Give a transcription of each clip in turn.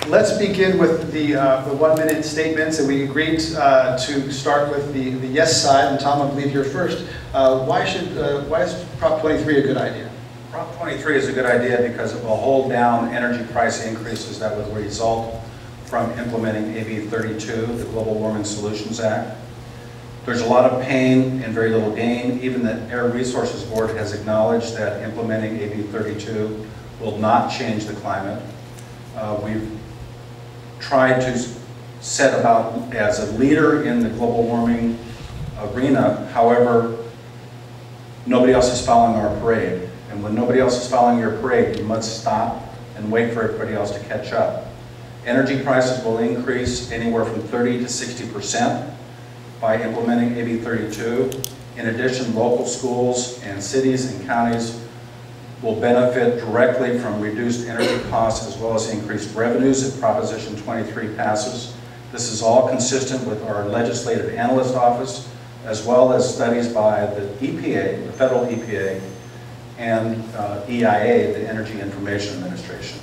Let's begin with the 1-minute statements, and we agreed to start with the yes side. And Tom, I believe you're first. Why is Prop 23 a good idea? Prop 23 is a good idea because it will hold down energy price increases that would result from implementing AB 32, the Global Warming Solutions Act. There's a lot of pain and very little gain. Even the Air Resources Board has acknowledged that implementing AB 32 will not change the climate. We've tried to set about as a leader in the global warming arena. However, nobody else is following our parade. And when nobody else is following your parade, you must stop and wait for everybody else to catch up. Energy prices will increase anywhere from 30 to 60% by implementing AB 32. In addition, local schools and cities and counties will benefit directly from reduced energy costs as well as increased revenues if Proposition 23 passes. This is all consistent with our Legislative Analyst Office as well as studies by the EPA, the federal EPA, and EIA, the Energy Information Administration.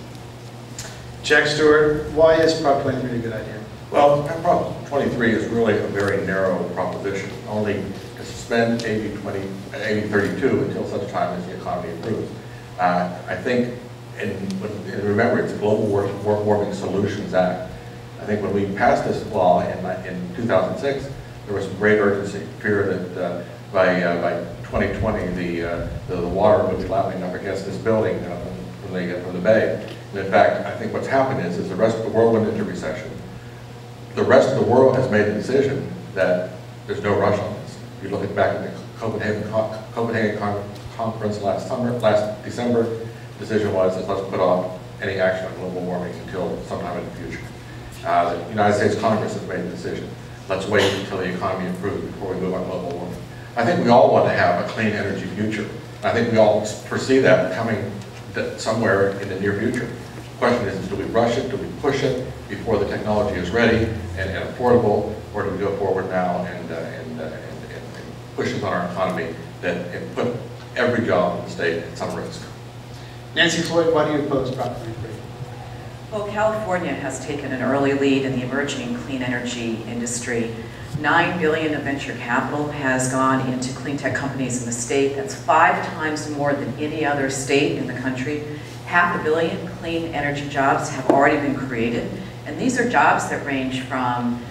Jack Stewart, why is Prop 23 a good idea? Well, Prop 23 is really a very narrow proposition, only to suspend AB 32 until such time as the economy improves. I think, and remember, it's a Global Warming Solutions Act. I think when we passed this law in 2006, there was some great urgency, fear that by 2020 the water would be lapping up against this building from the bay. And in fact, I think what's happened is the rest of the world went into recession. The rest of the world has made the decision that there's no rush on this. If you look back at the Copenhagen conference last December, the decision was that let's put off any action on global warming until sometime in the future. The United States Congress has made the decision. Let's wait until the economy improves before we move on global warming. I think we all want to have a clean energy future. I think we all foresee that coming somewhere in the near future. The question is do we rush it, do we push it before the technology is ready and affordable, or do we go forward now and push it on our economy and put every job in the state at some risk? Nancy Floyd, why do you oppose Prop 23? Well, California has taken an early lead in the emerging clean energy industry. $9 billion of venture capital has gone into clean tech companies in the state. That's 5 times more than any other state in the country. $500 million clean energy jobs have already been created. And these are jobs that range from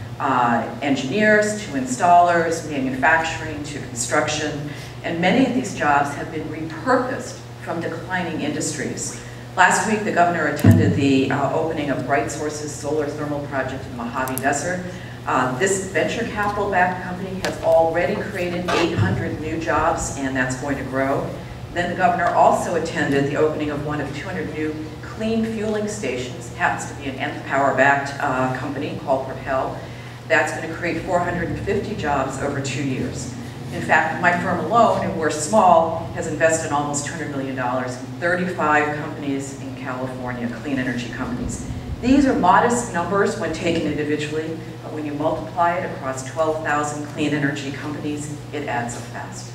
engineers to installers, manufacturing to construction. And many of these jobs have been repurposed from declining industries. Last week, the governor attended the opening of Bright Source's solar thermal project in the Mojave Desert. This venture capital-backed company has already created 800 new jobs, and that's going to grow. Then the governor also attended the opening of one of 200 new clean fueling stations. It happens to be an Nth Power-backed company called Portrayed. That's going to create 450 jobs over 2 years. In fact, my firm alone, and we're small, has invested almost $200 million in 35 companies in California, clean energy companies. These are modest numbers when taken individually, but when you multiply it across 12,000 clean energy companies, it adds up fast.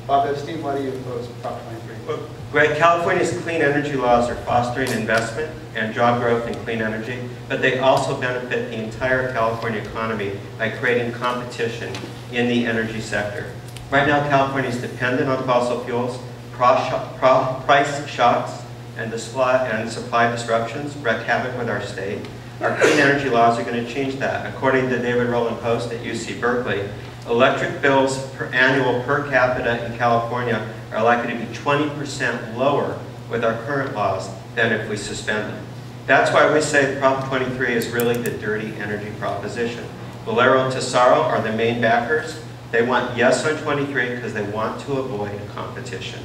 Bob Epstein, why do you oppose Prop 23? Well, Greg, California's clean energy laws are fostering investment and job growth in clean energy, but they also benefit the entire California economy by creating competition in the energy sector. Right now, California is dependent on fossil fuels. Price shocks and supply disruptions wreak havoc with our state. Our clean energy laws are going to change that. According to David Rowland Post at UC Berkeley, electric bills annual per capita in California are likely to be 20% lower with our current laws than if we suspend them. That's why we say Prop 23 is really the dirty energy proposition. Valero and Tesoro are the main backers. They want yes on 23 because they want to avoid competition.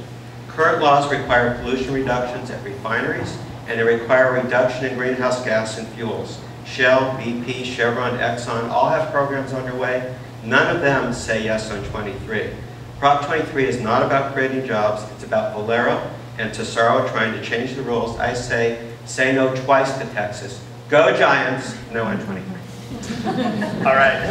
Current laws require pollution reductions at refineries, and they require a reduction in greenhouse gas and fuels. Shell, BP, Chevron, Exxon all have programs underway. None of them say yes on 23. Prop 23 is not about creating jobs. It's about Valero and Tesoro trying to change the rules. I say no twice to Texas. Go Giants, no on 23. All right.